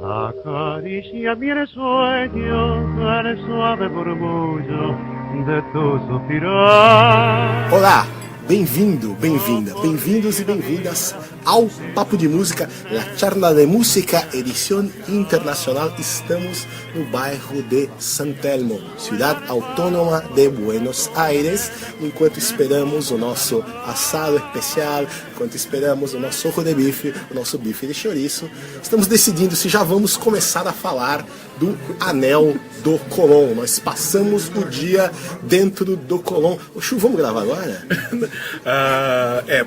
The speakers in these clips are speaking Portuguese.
Acariciami el sueño, el suave murmullo de tu suspirar. Olá, bem-vindo, bem-vinda, bem-vindos e bem-vindas ao Papo de Música, La Charla de Música, edição internacional. Estamos no bairro de San Telmo, cidade autônoma de Buenos Aires, enquanto esperamos o nosso assado especial, enquanto esperamos o nosso ojo de bife, o nosso bife de chouriço. Estamos decidindo se já vamos começar a falar do Anel do Colón. Nós passamos o dia dentro do Colón. Ô Chu, vamos gravar agora?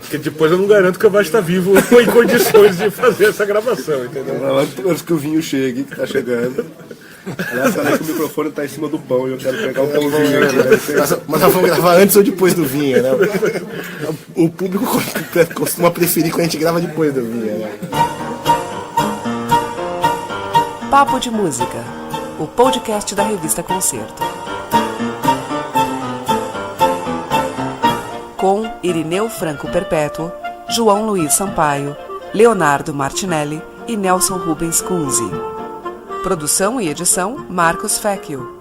Porque depois eu não garanto que eu vou estar vivo em condições de fazer essa gravação, entendeu? Antes que o vinho chegue, que tá chegando. Aliás, falei que o microfone tá em cima do pão e eu quero pegar o pãozinho aqui. Mas nós vamos gravar antes ou depois do vinho, né? O público costuma preferir quando a gente grava depois do vinho, né? Papo de Música, o podcast da revista Concerto. Com Irineu Franco Perpétuo, João Luiz Sampaio, Leonardo Martinelli e Nelson Rubens Kunze. Produção e edição, Marcos Fecchio.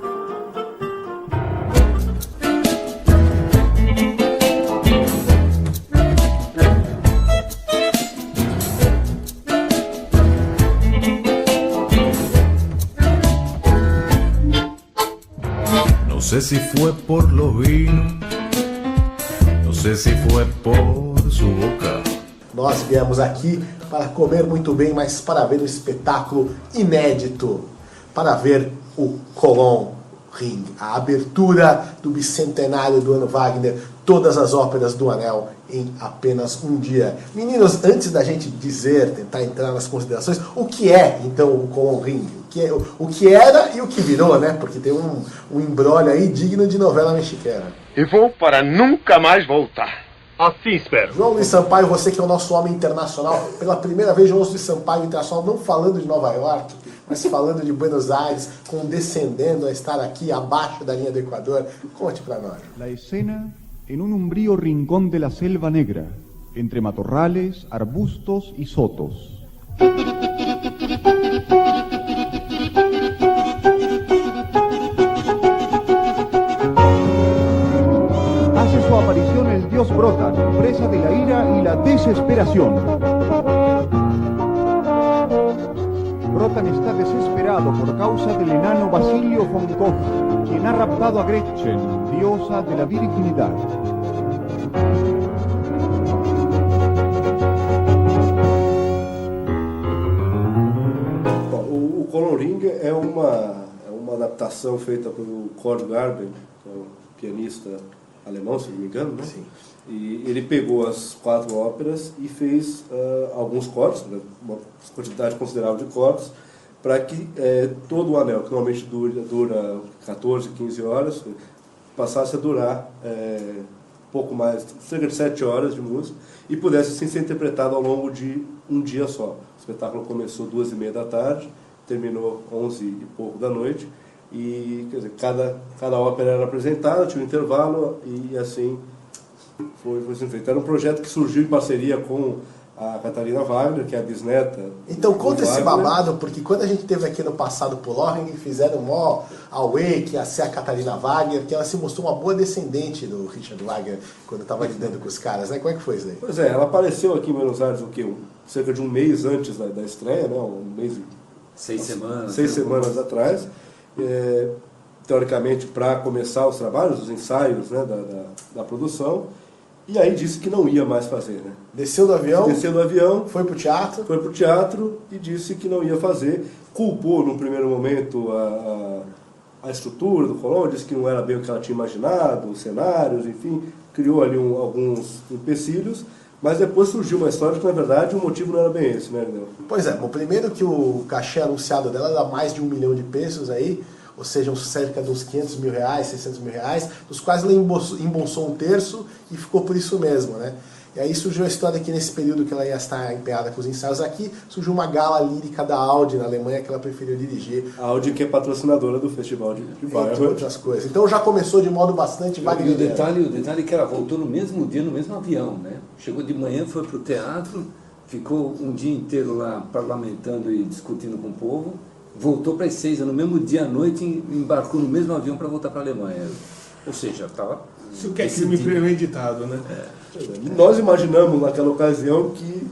No sé si fue por los vinos, no sé si fue por su boca. Nós viemos aqui para comer muito bem, mas para ver um espetáculo inédito, para ver o Colón Ring, a abertura do bicentenário do ano Wagner, todas as óperas do Anel em apenas um dia. Meninos, antes da gente tentar entrar nas considerações, o que é então o Colón Ring? O que era e o que virou, né? Porque tem um imbróglio aí digno de novela mexicana. E vou para nunca mais voltar. Assim espero. João Luiz Sampaio, você que é o nosso homem internacional, pela primeira vez João Luiz Sampaio internacional, não falando de Nova York, mas falando de Buenos Aires, condescendendo a estar aqui abaixo da linha do Equador. Conte para nós. La escena en un umbrío rincón de la selva negra, entre matorrales, arbustos y sotos. Hace su aparición el dios Brotan, presa de la ira y la desesperación. Brotan está desesperado por causa del enano Basilio von Gogh, quien ha raptado a Gretchen, diosa de la virginidad. O Colón Ring é uma adaptação feita pelo Kurt Garben, que é um pianista alemão, se não me engano, né? Sim. E ele pegou as 4 óperas e fez alguns cortes, né? Uma quantidade considerável de cortes, para que todo o anel, que normalmente dura 14, 15 horas, passasse a durar pouco mais, cerca de 7 horas de música, e pudesse assim, ser interpretado ao longo de um dia só. O espetáculo começou 2h30 da tarde, terminou 11 e pouco da noite, e quer dizer, cada ópera era apresentada, tinha um intervalo, e assim foi assim feito. Era um projeto que surgiu em parceria com a Catarina Wagner, que é a bisneta. Então conta esse Wagner. babado, porque quando a gente teve aqui no passado por Lohring, fizeram mó away, que ia ser a Catarina Wagner, que ela se mostrou uma boa descendente do Richard Wagner, quando estava lidando com os caras, né? Como é que foi isso daí? Pois é, ela apareceu aqui em Buenos Aires cerca de um mês antes da estreia, né? Um mês e 6 semanas. 6 semanas atrás, teoricamente para começar os trabalhos, os ensaios, né, da produção, e aí disse que não ia mais fazer, né? Desceu do avião, foi pro teatro. Foi pro teatro e disse que não ia fazer, culpou num primeiro momento a estrutura do Colón, disse que não era bem o que ela tinha imaginado, os cenários, enfim, criou ali alguns empecilhos. Mas depois surgiu uma história que, na verdade, o motivo não era bem esse, né, Arnel? Pois é, bom, primeiro que o cachê anunciado dela era mais de R$1 milhão aí, ou seja, cerca de uns R$500 mil, R$600 mil, dos quais ela embolsou um terço e ficou por isso mesmo, né? E aí surgiu a história que nesse período que ela ia estar empenhada com os ensaios aqui, surgiu uma gala lírica da Audi na Alemanha que ela preferiu dirigir. A Audi que é patrocinadora do Festival de Bayreuth. Entre outras coisas. Então já começou de modo bastante wagneriano. E o detalhe é que ela voltou no mesmo dia, no mesmo avião, né? Chegou de manhã, foi pro teatro, ficou um dia inteiro lá parlamentando e discutindo com o povo, voltou para Ezeiza no mesmo dia à noite e embarcou no mesmo avião para voltar para a Alemanha. Ou seja, estava... Isso que é crime premeditado, né? Nós imaginamos naquela ocasião que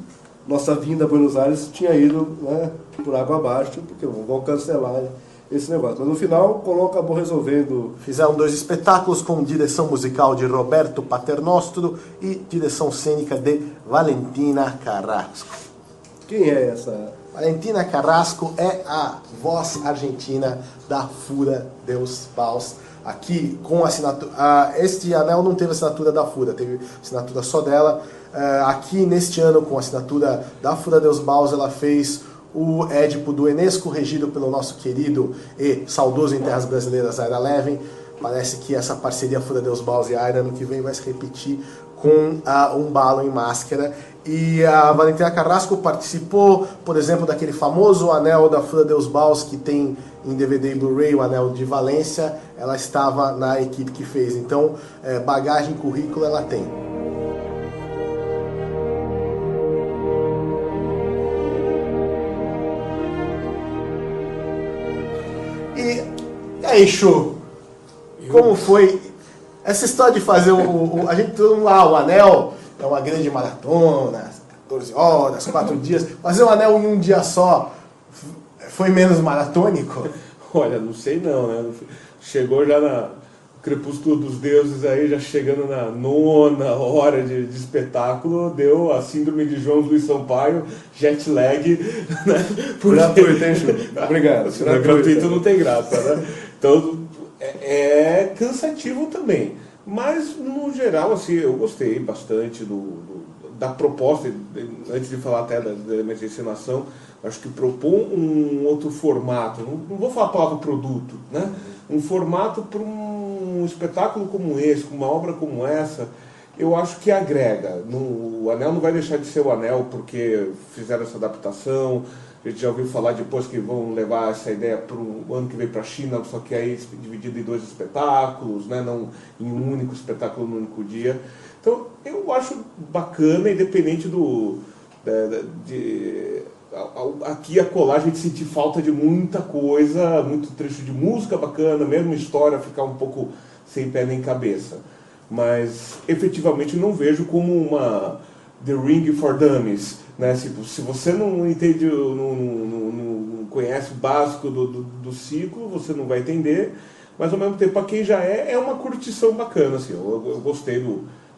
nossa vinda a Buenos Aires tinha ido, né, por água abaixo, porque vão cancelar esse negócio. Mas no final, o Colón acabou resolvendo. Fizeram 2 espetáculos com direção musical de Roberto Paternostro e direção cênica de Valentina Carrasco. Quem é essa? Valentina Carrasco é a voz argentina da Fura Deus Paus. Aqui, com assinatura... este anel não teve assinatura da Fura, teve assinatura só dela. Aqui, neste ano, com a assinatura da Fura Deus Baus, ela fez o Édipo do Enesco, regido pelo nosso querido e saudoso em terras brasileiras, Ira Levin. Parece que essa parceria Fura Deus Baus e Ira, ano que vem, vai se repetir com um balo em máscara. E a Valentina Carrasco participou, por exemplo, daquele famoso anel da Fura Deus Baus que tem em DVD e Blu-ray, o anel de Valência. Ela estava na equipe que fez. Então, bagagem, currículo ela tem. E aí, Chu, como foi essa história de fazer a gente todo lá, o anel é uma grande maratona, 14 horas, 4 dias, fazer o anel em um dia só foi menos maratônico? Olha, não sei não, né? Chegou já na Crepúsculo dos Deuses aí, já chegando na 9ª hora de espetáculo, deu a síndrome de João Luiz Sampaio, jet lag, né? Gratuito, hein, Chu? Obrigado. Se não é gratuito não tem graça, né? Então é cansativo também. Mas, no geral, assim, eu gostei bastante da proposta, antes de falar até da elemento de encenação, acho que propor um outro formato, não vou falar a palavra produto, né? Um formato para um espetáculo como esse, com uma obra como essa, eu acho que agrega. O Anel não vai deixar de ser o Anel porque fizeram essa adaptação. A gente já ouviu falar depois que vão levar essa ideia para o ano que vem para a China, só que aí dividido em 2 espetáculos, né? Não em um único espetáculo no único dia. Então eu acho bacana, independente aqui a colar a gente sentir falta de muita coisa, muito trecho de música bacana, mesmo história ficar um pouco sem pé nem cabeça. Mas efetivamente não vejo como uma The Ring for Dummies, né? Se você não entende, não conhece o básico do ciclo, você não vai entender, mas ao mesmo tempo para quem já é uma curtição bacana, assim, eu gostei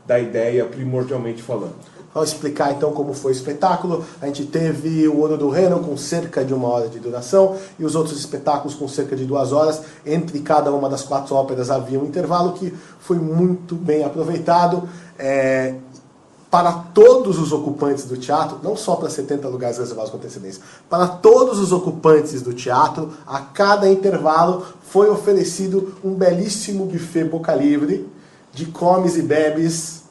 da ideia primordialmente falando. Vamos explicar então como foi o espetáculo. A gente teve o Ouro do Reno com cerca de 1 hora de duração e os outros espetáculos com cerca de 2 horas. Entre cada uma das 4 óperas havia um intervalo que foi muito bem aproveitado. Para todos os ocupantes do teatro, não só para 70 lugares reservados com antecedência, para todos os ocupantes do teatro, a cada intervalo foi oferecido um belíssimo buffet boca livre de comes e bebes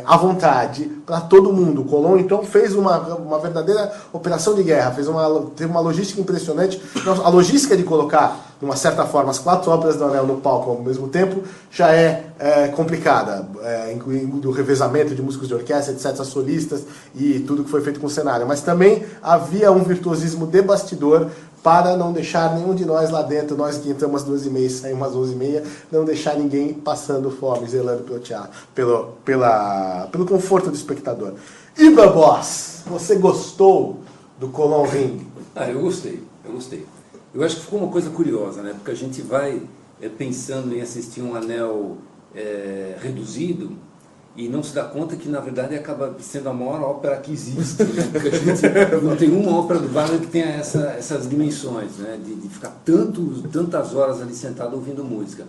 à vontade para todo mundo. O Colón então fez uma verdadeira operação de guerra, teve uma logística impressionante. A logística de colocar, de uma certa forma, as 4 óperas do Anel no palco ao mesmo tempo já é complicada, incluindo o revezamento de músicos de orquestra, etc., solistas e tudo que foi feito com o cenário. Mas também havia um virtuosismo de bastidor para não deixar nenhum de nós lá dentro, nós que entramos às 2h30 e saímos às 11h30, não deixar ninguém passando fome, zelando pelo teatro, pelo conforto do espectador. Iba Boss, você gostou do Colón Ring? Eu gostei. Eu acho que ficou uma coisa curiosa, né? Porque a gente vai pensando em assistir um Anel reduzido e não se dá conta que, na verdade, acaba sendo a maior ópera que existe, né? Porque a gente não tem uma ópera do Wagner que tenha essas dimensões, né? De ficar tantas horas ali sentado ouvindo música.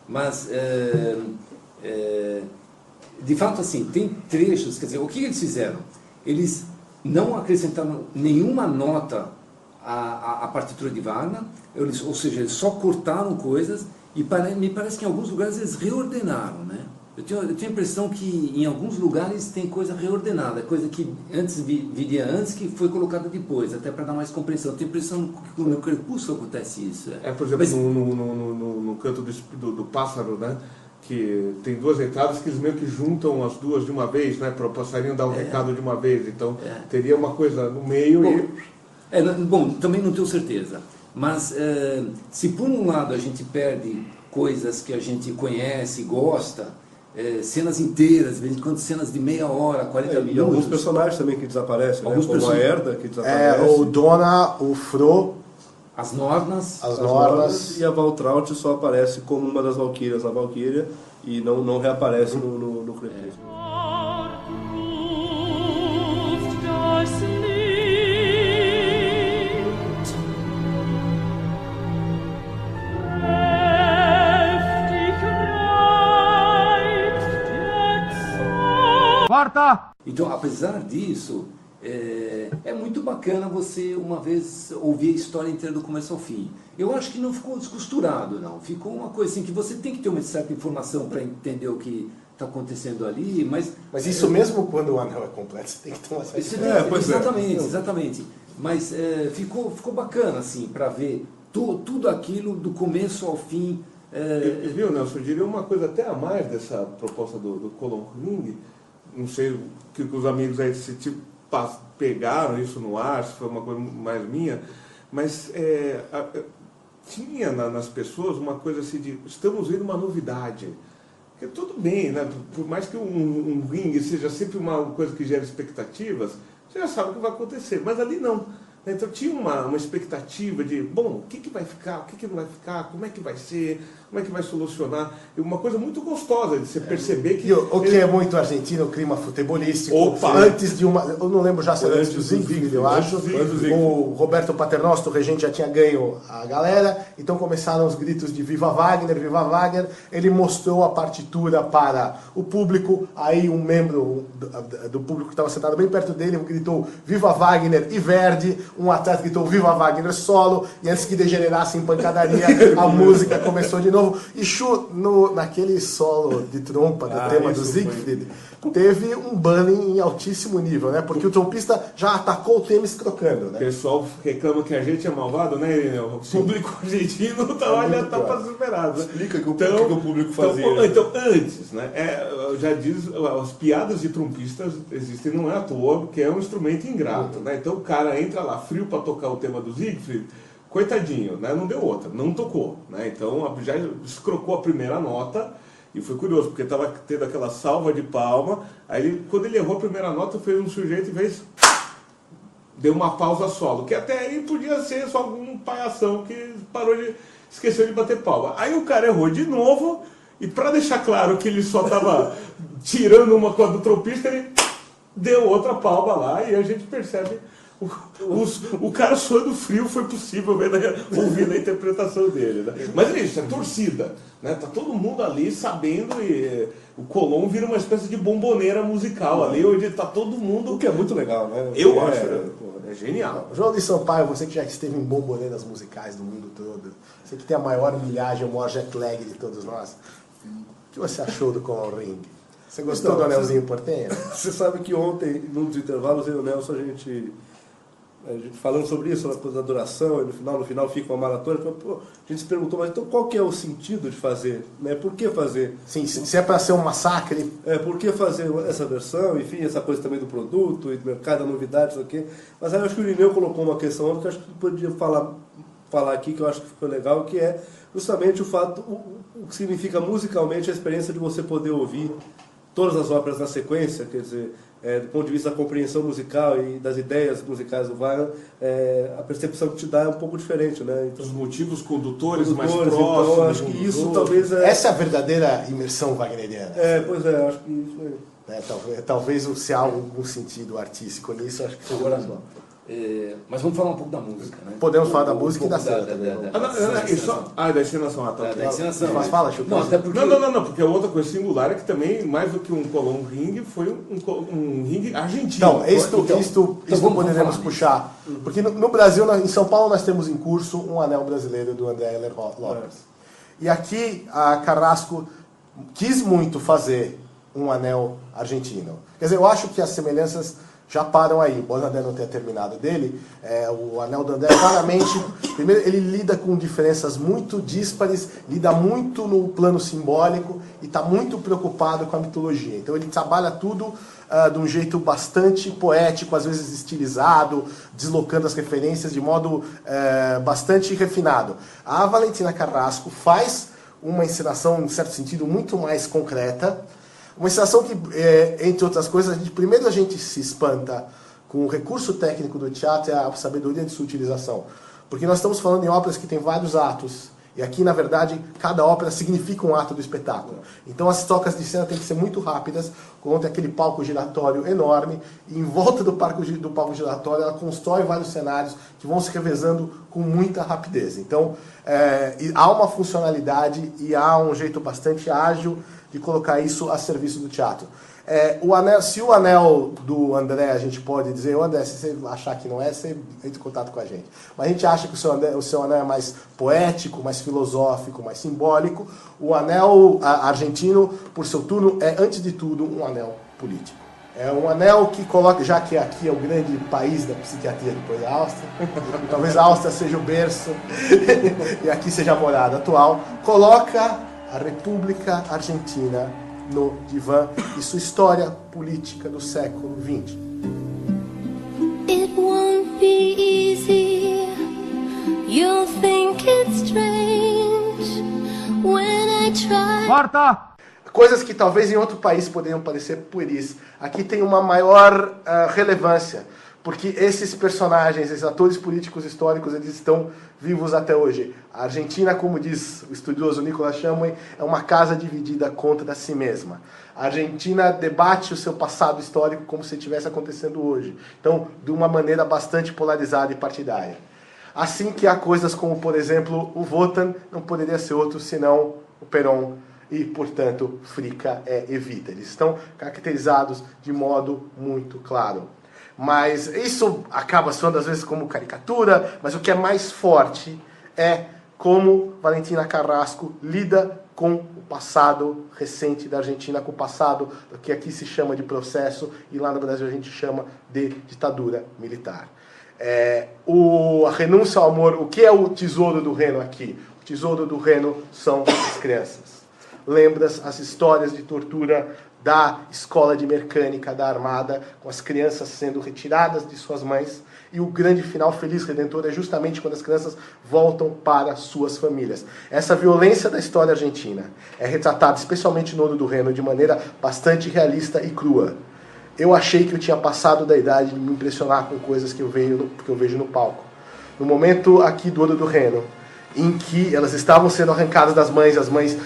Mas, de fato, assim, tem trechos, quer dizer, o que eles fizeram? Eles não acrescentaram nenhuma nota à partitura de Wagner, ou seja, eles só cortaram coisas e me parece que em alguns lugares eles reordenaram, né? Eu tenho a impressão que em alguns lugares tem coisa reordenada, coisa que antes viria antes, que foi colocada depois, até para dar mais compreensão. Eu tenho a impressão que no Crepúsculo acontece isso. Por exemplo, no canto do pássaro, né? que tem duas entradas que eles meio que juntam as duas de uma vez, né? Para o passarinho dar o recado de uma vez. Então teria uma coisa no meio Bom, também não tenho certeza. Mas se por um lado a gente perde coisas que a gente conhece, gosta, cenas inteiras, de vez em quando cenas de meia hora, 40 minutos. E alguns personagens também que desaparecem, né? Como a Herda, que desaparece. O Dona, o Fro, as Nornas. as Nornas. E a Valtraut só aparece como uma das Valquírias na Valquíria e não reaparece no Crepúsculo. Quarta! Então, apesar disso, é muito bacana você, uma vez, ouvir a história inteira do começo ao fim. Eu acho que não ficou descosturado, não. Ficou uma coisa assim, que você tem que ter uma certa informação para entender o que está acontecendo ali, mas isso mesmo quando o anel é completo, você tem que ter uma certa... Exatamente. Mas ficou bacana, assim, para ver tudo aquilo do começo ao fim. Viu, Nelson? Eu diria uma coisa até a mais dessa proposta do Colon Ring. Não sei o que os amigos aí se pegaram isso no ar, se foi uma coisa mais minha, mas tinha nas pessoas uma coisa assim de estamos vendo uma novidade. Porque tudo bem, né? Por mais que um ringue seja sempre uma coisa que gera expectativas, você já sabe o que vai acontecer, mas ali não. Então tinha uma expectativa de, bom, o que vai ficar, o que não vai ficar, como é que vai ser, como é que vai solucionar. E uma coisa muito gostosa de você perceber que... O que é muito argentino, o clima futebolístico. Opa! Antes de uma... Eu não lembro já se era antes do Siegfried, eu acho. O Roberto Paternoster, o regente, já tinha ganho a galera. Então começaram os gritos de Viva Wagner, Viva Wagner. Ele mostrou a partitura para o público. Aí um membro do público que estava sentado bem perto dele gritou Viva Wagner e Verdi. Um atleta gritou Viva Wagner solo, e antes que degenerasse em pancadaria, a música começou de novo. E naquele solo de trompa do tema do Siegfried, teve um bunning em altíssimo nível, né? Porque o trompista já atacou o tema escrocando, né? O pessoal reclama que a gente é malvado, né, Irineu? O público argentino já está para superado. Explica o que o público fazia. Então, antes, né? Já diz, as piadas de trompistas existem, não é à toa, porque é um instrumento ingrato, né? Então o cara entra lá frio para tocar o tema do Siegfried, coitadinho, né? Não deu outra, não tocou, né? Então já escrocou a primeira nota. E foi curioso, porque estava tendo aquela salva de palma, aí quando ele errou a primeira nota, fez um sujeito e deu uma pausa solo, que até aí podia ser só um palhação que esqueceu de bater palma. Aí o cara errou de novo, e para deixar claro que ele só estava tirando uma coisa do trompista, ele deu outra palma lá, e a gente percebe... O cara suando frio foi possível ouvir a interpretação dele, né? Mas é isso, é torcida, né? Tá todo mundo ali sabendo, e o Colón vira uma espécie de bomboneira musical ali, onde tá todo mundo... O que é muito legal, né? Eu acho, é genial. João de Sampaio, você que já esteve em bomboneiras musicais do mundo todo, você que tem a maior milhagem, o maior jet lag de todos nós, o que você achou do Colón Ring? Você gostou do anelzinho portenho? Você sabe que ontem, num dos intervalos, eu e o Nelson, a gente falando sobre isso, sobre a coisa da duração, e no final fica uma maratona, a gente se perguntou, mas então qual que é o sentido de fazer? Né? Por que fazer? Sim, se é para ser um massacre... Por que fazer essa versão, enfim, essa coisa também do produto, e do mercado, da novidade, isso aqui. Mas aí eu acho que o Irineu colocou uma questão que eu acho que podia falar aqui, que eu acho que ficou legal, que é justamente o fato, o que significa musicalmente a experiência de você poder ouvir todas as óperas na sequência, quer dizer... do ponto de vista da compreensão musical e das ideias musicais do Wagner, a percepção que te dá é um pouco diferente, né? Então, os motivos condutores mais próximos. Então, acho que isso talvez... Essa é a verdadeira imersão wagneriana. Pois é, acho que isso é. Talvez se há algum sentido artístico nisso, acho que seja agora não. Mas vamos falar um pouco da música, né? Podemos falar da música e da cena também. Da encenação. Da encenação. Mas fala, Chico. Não, porque outra coisa singular é que também, mais do que um Colón Ring, foi um ring argentino. Então, isto poderemos puxar. Porque no Brasil, em São Paulo, nós temos em curso um anel brasileiro do André Heller Lopes. E aqui, a Carrasco quis muito fazer um anel argentino. Quer dizer, eu acho que as semelhanças já param aí, embora o André não tenha terminado dele, o Anel do André claramente, primeiro ele lida com diferenças muito díspares, lida muito no plano simbólico e está muito preocupado com a mitologia. Então ele trabalha tudo de um jeito bastante poético, às vezes estilizado, deslocando as referências de modo bastante refinado. A Valentina Carrasco faz uma encenação, em certo sentido, muito mais concreta. Uma encenação que, entre outras coisas, primeiro a gente se espanta com o recurso técnico do teatro e a sabedoria de sua utilização. Porque nós estamos falando em óperas que têm vários atos. E aqui, na verdade, cada ópera significa um ato do espetáculo. Então as trocas de cena têm que ser muito rápidas, quando tem aquele palco giratório enorme, e em volta do palco giratório ela constrói vários cenários que vão se revezando com muita rapidez. Então há uma funcionalidade e há um jeito bastante ágil de colocar isso a serviço do teatro. Se o Anel do André, a gente pode dizer, André, se você achar que não é, você entra em contato com a gente. Mas a gente acha que o seu Anel é mais poético, mais filosófico, mais simbólico. O Anel argentino, por seu turno, é, antes de tudo, um anel político. É um anel que coloca, já que aqui é o grande país da psiquiatria depois da Áustria, talvez a Áustria seja o berço e aqui seja a morada atual, coloca a República Argentina no divã e sua história política do século XX. It won't be easy. You'll think it's strange when I try. Corta! Coisas que talvez em outro país poderiam parecer pueris, aqui tem uma maior relevância, porque esses personagens, esses atores políticos históricos, eles estão vivos até hoje. A Argentina, como diz o estudioso Nicolas Chamway, é uma casa dividida contra si mesma. A Argentina debate o seu passado histórico como se estivesse acontecendo hoje. Então, de uma maneira bastante polarizada e partidária. Assim que há coisas como, por exemplo, o Wotan não poderia ser outro senão o Perón e, portanto, Frica é Evita. Eles estão caracterizados de modo muito claro. Mas isso acaba soando às vezes como caricatura, mas o que é mais forte é como Valentina Carrasco lida com o passado recente da Argentina, com o passado do que aqui se chama de processo e lá no Brasil a gente chama de ditadura militar. A renúncia ao amor, o que é o tesouro do Reno aqui? O tesouro do Reno são as crianças. Lembra as histórias de tortura da escola de mecânica da Armada, com as crianças sendo retiradas de suas mães, e o grande final feliz redentor é justamente quando as crianças voltam para suas famílias. Essa violência da história argentina é retratada, especialmente no Ouro do Reno, de maneira bastante realista e crua. Eu achei que eu tinha passado da idade de me impressionar com coisas que eu vejo no palco. No momento aqui do Ouro do Reno, em que elas estavam sendo arrancadas das mães, as mães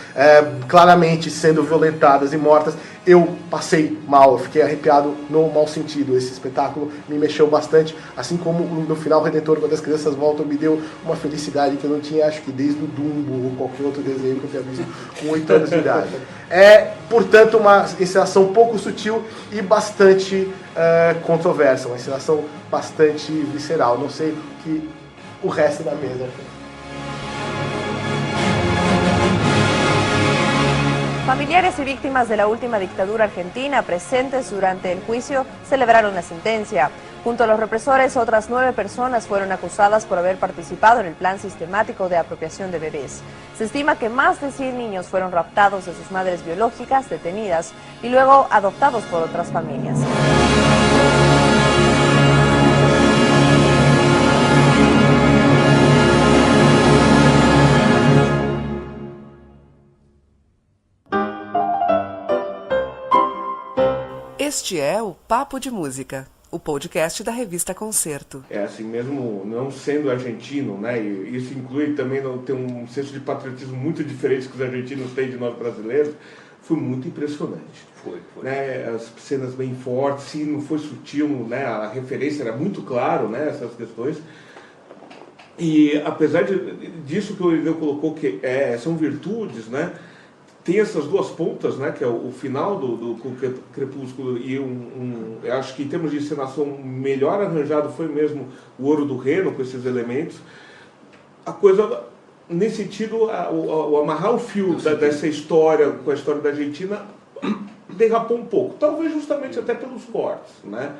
claramente sendo violentadas e mortas, eu passei mal, eu fiquei arrepiado no mau sentido. Esse espetáculo me mexeu bastante, assim como no final Redentor, quando as crianças voltam, me deu uma felicidade que eu não tinha, acho que desde o Dumbo ou qualquer outro desenho que eu tenha visto com 8 anos de idade. É, portanto, uma encenação pouco sutil e bastante controversa, uma encenação bastante visceral. Não sei o que o resto da mesa tem. Familiares y víctimas de la última dictadura argentina presentes durante el juicio celebraron la sentencia. Junto a los represores, otras 9 personas fueron acusadas por haber participado en el plan sistemático de apropiación de bebés. Se estima que más de 100 niños fueron raptados de sus madres biológicas, detenidas y luego adoptados por otras familias. Este é o Papo de Música, o podcast da revista Concerto. É assim mesmo, não sendo argentino, né? E isso inclui também ter um senso de patriotismo muito diferente que os argentinos têm de nós brasileiros. Foi muito impressionante. Foi. Né? As cenas bem fortes, sim, não foi sutil, né? A referência era muito claro, né? Essas questões. E apesar disso que o Irineu colocou, que são virtudes, né? Tem essas duas pontas, né, que é o final do Crepúsculo e eu acho que em termos de encenação melhor arranjado foi mesmo o Ouro do Reno, com esses elementos. A coisa, nesse sentido, o amarrar o fio dessa história com a história da Argentina derrapou um pouco, talvez justamente até pelos cortes, né?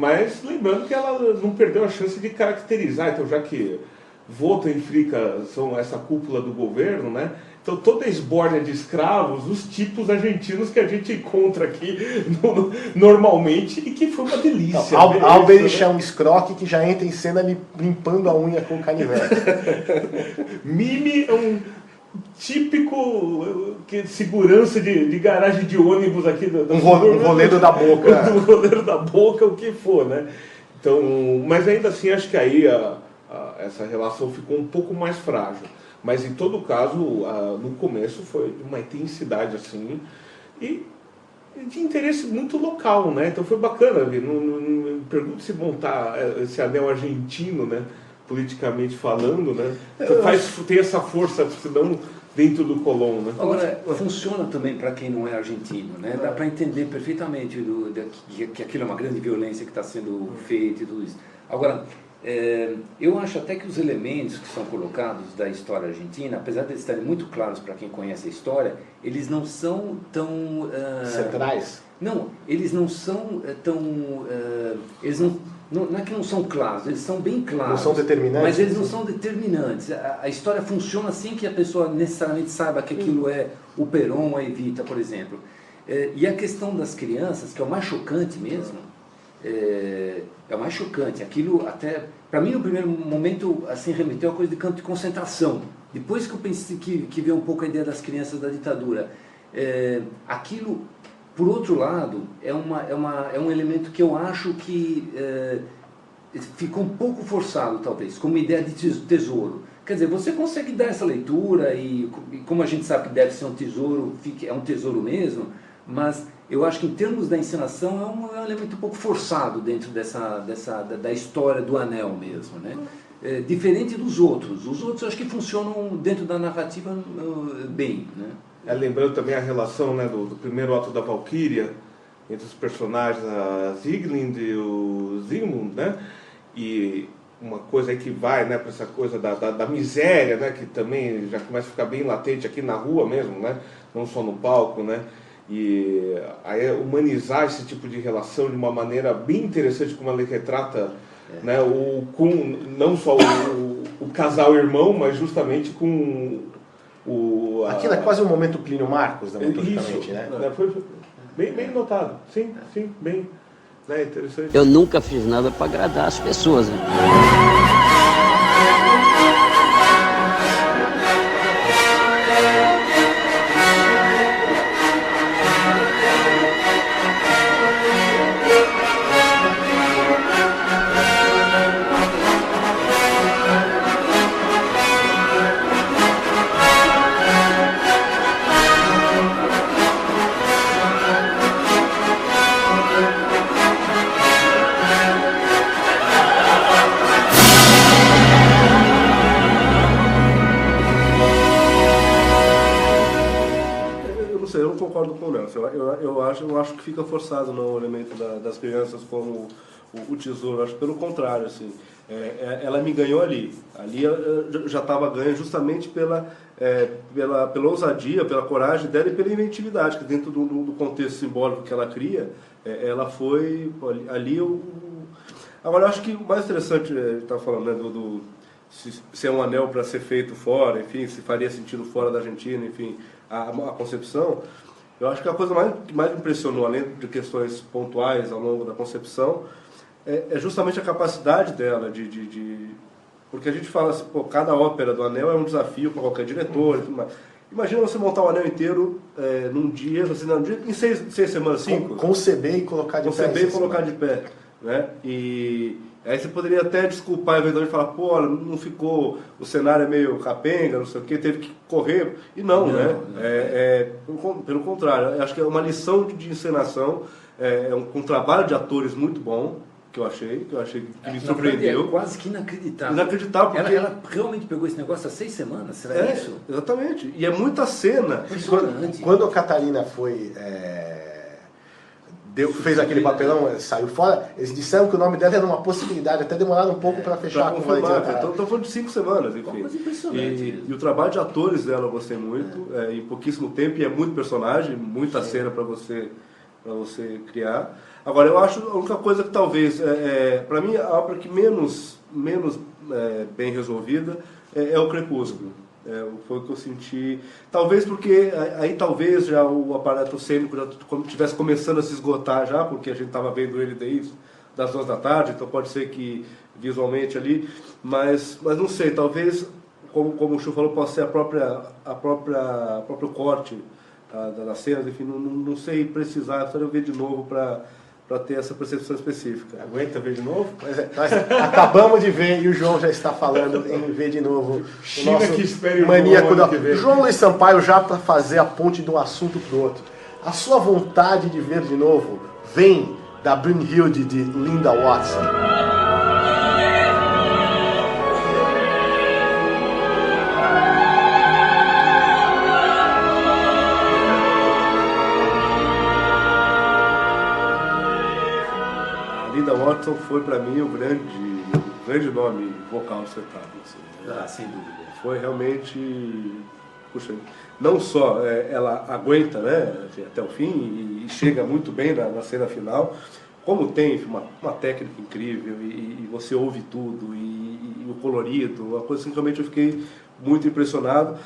Mas lembrando que ela não perdeu a chance de caracterizar, então já que Voto e Frica são essa cúpula do governo, né? Então toda a esbórnia de escravos, os tipos argentinos que a gente encontra aqui normalmente e que foi uma delícia. Alberic é um escroque que já entra em cena limpando a unha com canivete. Mimi é um típico segurança de garagem de ônibus aqui. Um roleiro da boca. Um roleiro da boca, o que for, né? Então, mas ainda assim, acho que aí essa relação ficou um pouco mais frágil. Mas em todo caso, no começo foi uma intensidade assim e de interesse muito local, né? Então foi bacana ver. Não pergunto se montar esse anel argentino, né? Politicamente falando, né? Tem essa força, senão dentro do Colón, né? Agora, funciona também para quem não é argentino, né? Dá para entender perfeitamente que aquilo é uma grande violência que está sendo feita e tudo isso. Agora, eu acho até que os elementos que são colocados da história argentina, apesar de eles estarem muito claros para quem conhece a história, eles não são tão... centrais? Não, eles não são tão... eles não é que não são claros, eles são bem claros. Não são determinantes? Mas eles não são determinantes. A história funciona sem que a pessoa necessariamente saiba que aquilo é o Perón, a Evita, por exemplo. E a questão das crianças, que é o mais chocante mesmo, é o mais chocante. Aquilo até, para mim no primeiro momento, assim, remeteu a coisa de campo de concentração. Depois que eu pensei que veio um pouco a ideia das crianças da ditadura, aquilo, por outro lado, é um elemento que eu acho que ficou um pouco forçado, talvez, como ideia de tesouro. Quer dizer, você consegue dar essa leitura e como a gente sabe que deve ser um tesouro, é um tesouro mesmo, mas eu acho que em termos da encenação é um elemento um pouco forçado dentro da história do anel mesmo, né? Diferente dos outros. Os outros eu acho que funcionam dentro da narrativa bem, né? Lembrando também a relação, né, do primeiro ato da Valquíria entre os personagens, a Sieglind e o Zygmunt, né? E uma coisa aí que vai, né, para essa coisa da miséria, né, que também já começa a ficar bem latente aqui na rua mesmo, né, não só no palco, né? E aí humanizar esse tipo de relação de uma maneira bem interessante, como ela retrata, né, não só o casal irmão, mas justamente com Aquilo é quase um momento Plínio Marcos, dramaturgicamente, isso, né? Foi bem notado, sim, bem, né, interessante. Eu nunca fiz nada para agradar as pessoas, né? Eu não concordo com o Nelson. Eu acho que fica forçado no elemento das crianças como o tesouro. Eu acho pelo contrário, assim. Ela me ganhou ali. Ali eu já estava ganha justamente pela ousadia, pela coragem dela e pela inventividade, que dentro do contexto simbólico que ela cria, ela foi ali. Agora, eu acho que o mais interessante, a gente estava falando, né, se é um anel para ser feito fora, enfim, se faria sentido fora da Argentina, enfim, a concepção. Eu acho que a coisa que mais me impressionou, além de questões pontuais ao longo da concepção, é justamente a capacidade dela porque a gente fala assim, pô, cada ópera do anel é um desafio para qualquer diretor e tudo mais. Imagina você montar o anel inteiro num dia, em 6 semanas, 5. Conceber e colocar de pé. Né? E aí você poderia até desculpar, eventualmente, falar, pô, olha, não ficou, o cenário é meio capenga, não sei o que, teve que correr. E não, né? Pelo contrário, eu acho que é uma lição de encenação, um trabalho de atores muito bom, que eu achei que me surpreendeu. É quase que inacreditável. Inacreditável, porque ela realmente pegou esse negócio há 6 semanas, será isso? Exatamente. E é muita cena. Quando a Catarina fez aquele papelão, saiu fora, eles disseram que o nome dela era uma possibilidade, até demoraram um pouco para fechar com ela. Então estão falando de 5 semanas, enfim. E o trabalho de atores dela eu gostei muito, em pouquíssimo tempo, e é muito personagem, muita cena para você criar. Agora, eu acho a única coisa que talvez, para mim, a obra que menos bem resolvida é o Crepúsculo. Foi o que eu senti. Talvez porque aí talvez já o aparato cênico já estivesse começando a se esgotar já, porque a gente estava vendo ele desde das 2 da tarde, então pode ser que visualmente ali, mas não sei, talvez, como o Chu falou, possa ser o próprio corte da cena, enfim, não sei precisar, só eu ver de novo para ter essa percepção específica. Aguenta ver de novo? Nós acabamos de ver e o João já está falando em ver de novo. China que espere o maníaco João ano que vem. João Luiz Sampaio, já para fazer a ponte de um assunto para o outro. A sua vontade de ver de novo vem da Brynhilde de Linda Watson. Linda Watson foi para mim o grande nome vocal do espetáculo. Assim, sem dúvida. Foi realmente, puxa, não só ela aguenta, né, até o fim e chega muito bem na cena final, como tem uma técnica incrível e você ouve tudo e o colorido, uma coisa assim, realmente eu fiquei muito impressionado.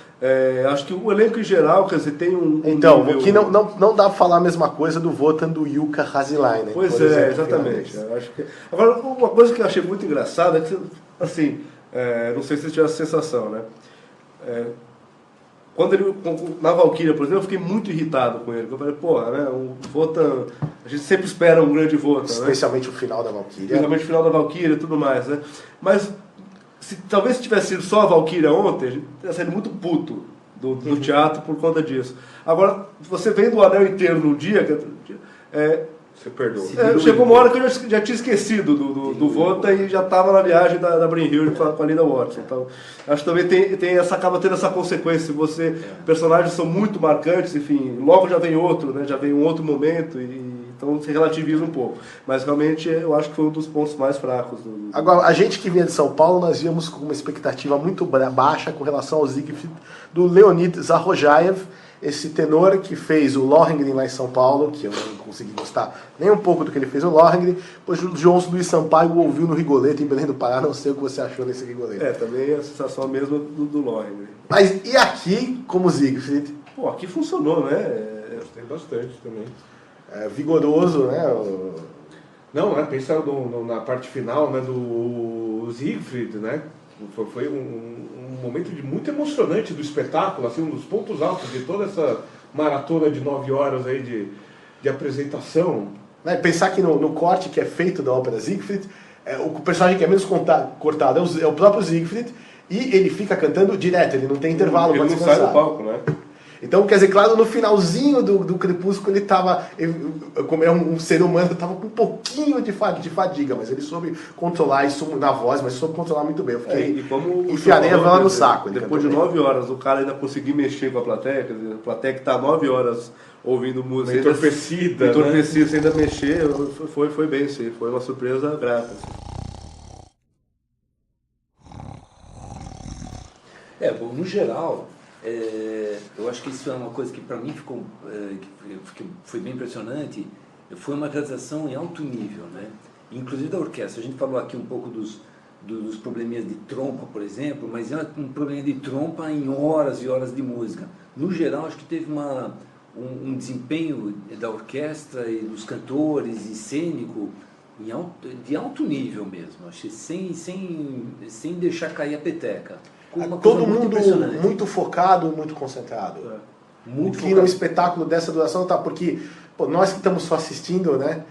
Acho que o elenco em geral, quer dizer, tem um então, nível... que não dá para falar a mesma coisa do Wotan do Yuka Haselainen. Pois é, exatamente. Acho que... Agora, uma coisa que eu achei muito engraçada é que, assim, não sei se você tiver essa sensação, né? Na Valkyria, por exemplo, eu fiquei muito irritado com ele. Eu falei, porra, né? O Wotan, a gente sempre espera um grande Wotan, especialmente né? O final da Valkyria. Especialmente o final da Valkyria e tudo mais, né? Mas talvez se tivesse sido só a Valkyria ontem, a gente teria saído muito puto do teatro por conta disso. Agora, você vendo o Anel inteiro no dia, você perdoa. Chegou uma hora que eu já tinha esquecido do Wotan e já estava na viagem da Brynhilde com a Linda Watson. Então, acho que também acaba tendo essa consequência. Personagens são muito marcantes, enfim, logo já vem outro, né? Já vem um outro momento então se relativiza um pouco. Mas realmente eu acho que foi um dos pontos mais fracos. Agora, a gente que vinha de São Paulo, nós íamos com uma expectativa muito baixa com relação ao Siegfried do Leonid Zarojaev, esse tenor que fez o Lohengrin lá em São Paulo, que eu não consegui gostar nem um pouco do que ele fez no Lohengrin, pois o João Luiz Sampaio ouviu no Rigoletto em Belém do Pará, não sei o que você achou nesse Rigoletto. Também a sensação mesmo do Lohengrin. Mas e aqui, como Siegfried? Pô, aqui funcionou, né? Gostei bastante também. Vigoroso, né? Não, né? Pensa na parte final, né, do Siegfried, né? Foi um momento muito emocionante do espetáculo, assim, um dos pontos altos de toda essa maratona de 9 horas aí de apresentação. Pensar que no corte que é feito da ópera Siegfried, o personagem que é menos cortado é o próprio Siegfried, e ele fica cantando direto, ele não tem intervalo para descansar. Ele não sai do palco, né? Então, quer dizer, claro, no finalzinho do Crepúsculo ele estava, como é um ser humano, estava com um pouquinho de fadiga, mas ele soube controlar isso na voz, mas soube controlar muito bem. Eu fiquei enfiarei a vela no saco. Depois de 9 horas, o cara ainda conseguir mexer com a plateia, quer dizer, a plateia que está 9 horas ouvindo música, entorpecida, sem ainda mexer, foi bem, sim, foi uma surpresa grata. Bom, no geral, eu acho que isso é uma coisa que para mim foi bem impressionante. Foi uma realização em alto nível, né? Inclusive da orquestra. A gente falou aqui um pouco dos probleminhas de trompa, por exemplo, mas é um problema de trompa em horas e horas de música. No geral, acho que teve um desempenho da orquestra e dos cantores e cênico de alto nível mesmo. Acho que sem deixar cair a peteca. Todo mundo muito focado, muito concentrado. Muito que num espetáculo dessa duração, porque nós que estamos só assistindo, né?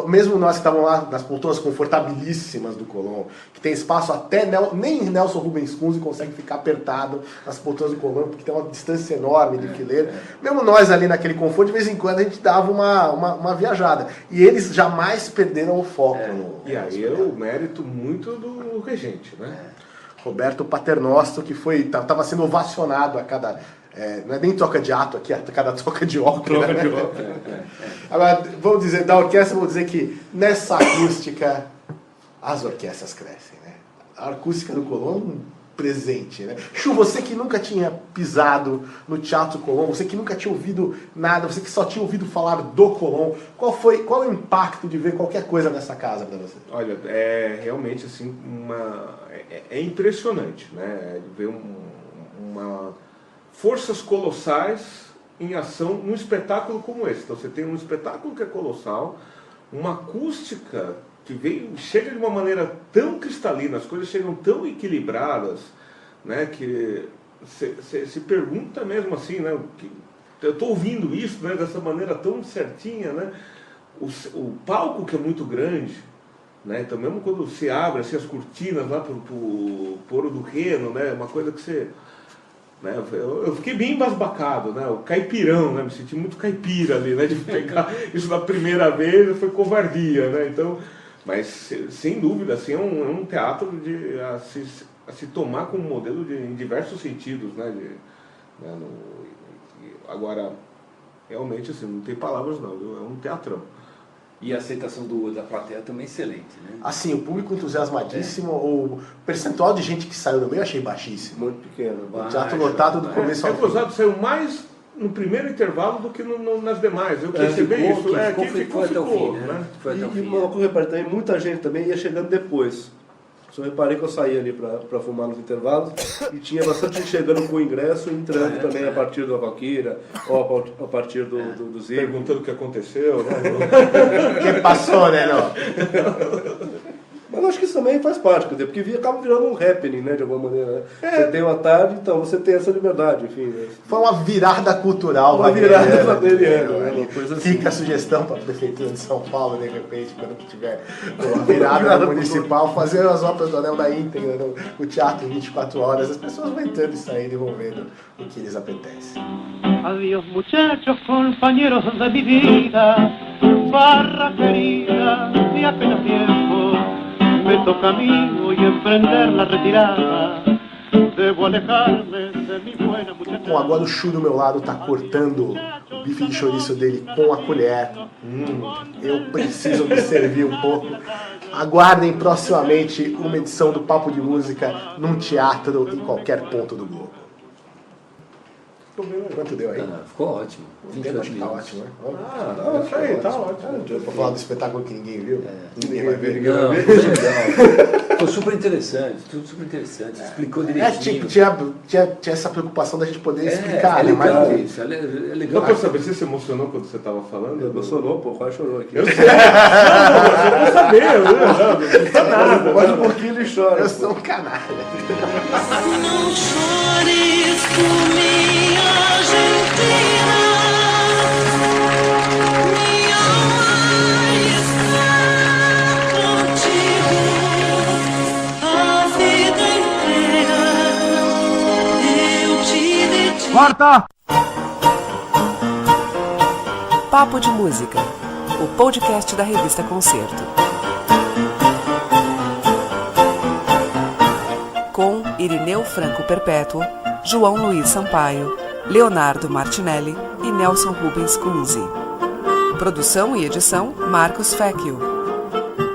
Mesmo nós que estávamos lá nas poltronas confortabilíssimas do Colón, que tem espaço até nem Nelson Rubens Kunze consegue ficar apertado nas poltronas do Colón, porque tem uma distância enorme de fileiro. Mesmo nós ali naquele conforto, de vez em quando a gente dava uma viajada. E eles jamais perderam o foco. E aí era o mérito muito do regente, né? Roberto Paternoster, que estava sendo ovacionado a cada... não é nem troca de ato aqui, a cada troca de ópera. Agora, vamos dizer, da orquestra, vou dizer que nessa acústica as orquestras crescem, né? A acústica do Colón presente, né? Chu, você que nunca tinha pisado no Teatro Colón, você que nunca tinha ouvido nada, você que só tinha ouvido falar do Colón, qual é o impacto de ver qualquer coisa nessa casa para você? Olha, é realmente assim é impressionante, né? Ver forças colossais em ação num espetáculo como esse. Então você tem um espetáculo que é colossal, uma acústica que chega de uma maneira tão cristalina, as coisas chegam tão equilibradas, né, que você se pergunta mesmo assim, né, eu estou ouvindo isso, né, dessa maneira tão certinha, né, o palco que é muito grande, né, então mesmo quando se abre assim, as cortinas lá para o Poro do Reno, né, uma coisa que você... Né, eu fiquei bem embasbacado, né, o caipirão, né, me senti muito caipira ali, né, de pegar isso da primeira vez, foi covardia, né, então... Mas, sem dúvida, assim, é um teatro a se tomar como modelo em diversos sentidos, né? Agora, realmente, assim, não tem palavras não, é um teatrão. E a aceitação da plateia também é excelente, né? Assim, o público entusiasmadíssimo, o percentual de gente que saiu do meio eu achei baixíssimo. Muito pequeno. O teatro lotado do começo ao fim. Gozado, saiu mais no primeiro intervalo do que nas demais. Eu percebi isso. Quem ficou até o fim, né? E uma coisa que eu reparei também, muita gente também ia chegando depois. Só reparei que eu saí ali para fumar nos intervalos e tinha bastante gente chegando com o ingresso e entrando também a partir da Valquíria ou a partir do Zico. Perguntando o que aconteceu, né? Que passou, né, não? Mas eu acho que isso também faz parte, quer dizer, porque acaba virando um happening, né, de alguma maneira. Né? Você tem uma tarde, então você tem essa liberdade, enfim. Né? Foi uma virada cultural. Uma virada wagneriana, né? Uma coisa assim. Fica a sugestão para a Prefeitura de São Paulo, de repente, quando tiver uma virada municipal, fazer as óperas do Anel da íntegra, no teatro em 24 horas, as pessoas vão entrando e saindo e vão vendo o que lhes apetece. Adiós muchachos, compañeros de mi vida, farra querida, de apenas tiempo. Me toca a mí hoy emprender la retirada. Debo alejarme de mi buena muchacha. Bom, agora o Chu do meu lado tá cortando o bife de chouriço dele com a colher. Eu preciso me servir um pouco. Aguardem proximamente uma edição do Papo de Música num teatro em qualquer ponto do globo. Quanto deu aí? Ficou ótimo. Acho que tá ótimo, né? Isso aí, tá ótimo. Pra falar do espetáculo que ninguém viu. Ninguém vai ver. Não, foi legal. Ficou super interessante, tudo super interessante. Explicou direitinho. Tinha essa preocupação da gente poder explicar, né? Legal isso, é legal. Não, pra saber se você se emocionou quando você estava falando? Emocionou, pô, quase chorou aqui. Eu sei. Não, eu saber, não custa nada. Pode um pouquinho ele chora. Eu sou um canalha. Não chores por mim, Argentina. Minha alma está contigo a vida inteira. Eu te dedico. Quarta! Papo de Música, o podcast da revista Concerto. Com Irineu Franco Perpétuo, João Luiz Sampaio, Leonardo Martinelli e Nelson Rubens Kunze. Produção e edição, Marcos Fecchio.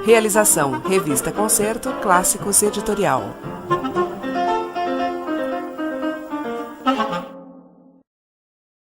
Realização, Revista Concerto, Clássicos Editorial.